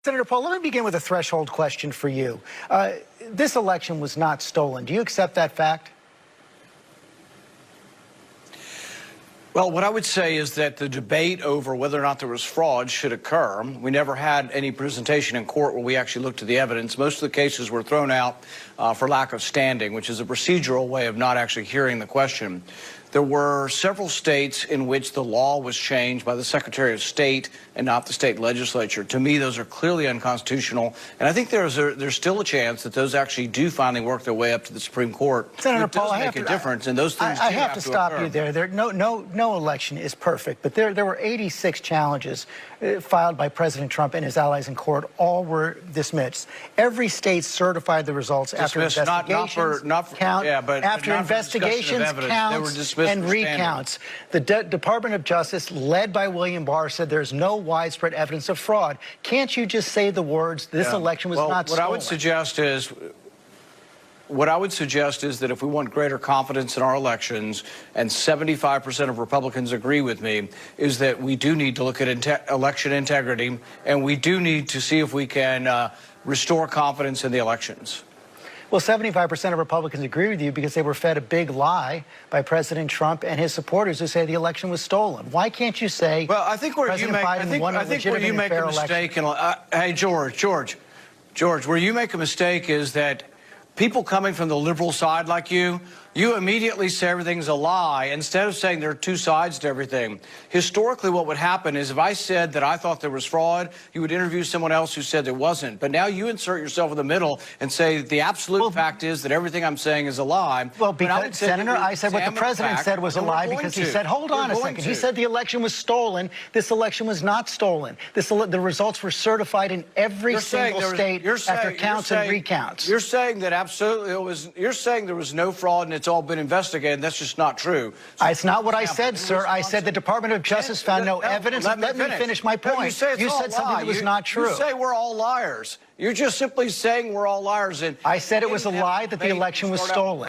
Senator Paul, let me begin with a threshold question for you. This election was not stolen. Do you accept that fact? Well, what I would say is that the debate over whether or not there was fraud should occur. We never had any presentation in court where we actually looked at the evidence. Most of the cases were thrown out for lack of standing, which is a procedural way of not actually hearing the question. There were several states in which the law was changed by the Secretary of State and not the state legislature. To me, those are clearly unconstitutional, and I think there's still a chance that those actually do finally work their way up to the Supreme Court. Senator Paul, I have a difference, and those things I have to stop occur. you there. No election is perfect, but there were 86 challenges filed by President Trump and his allies in court. All were dismissed. Every state certified the results after investigations, after investigations, counts, and recounts. The Department of Justice, led by William Barr, said there's no widespread evidence of fraud. Can't you just say the words, this election was not stolen? What I would suggest is that if we want greater confidence in our elections, and 75% of Republicans agree with me, is that we do need to look at election integrity, and we do need to see if we can restore confidence in the elections. Well, 75% of Republicans agree with you because they were fed a big lie by President Trump and his supporters who say the election was stolen. Why can't you say, well, I think where you make, I think where you make a mistake, hey, George, where you make a mistake is that people coming from the liberal side like you immediately say everything's a lie instead of saying there are two sides to everything. Historically, what would happen is if I said that I thought there was fraud, you would interview someone else who said there wasn't. But now you insert yourself in the middle and say the absolute fact is that everything I'm saying is a lie. Well, because, Senator, I said what the president said was a lie because he said, hold on a second. He said the election was stolen. This election was not stolen. The results were certified in every single state after counts and recounts. You're saying that absolutely you're saying there was no fraud and it's all been investigated. That's just not true. So it's not what I said, sir. I said the Department of Justice found no evidence. Let me finish my point. You said something that was not true. You say we're all liars. You're just simply saying we're all liars. And I said it was a lie that the election was stolen.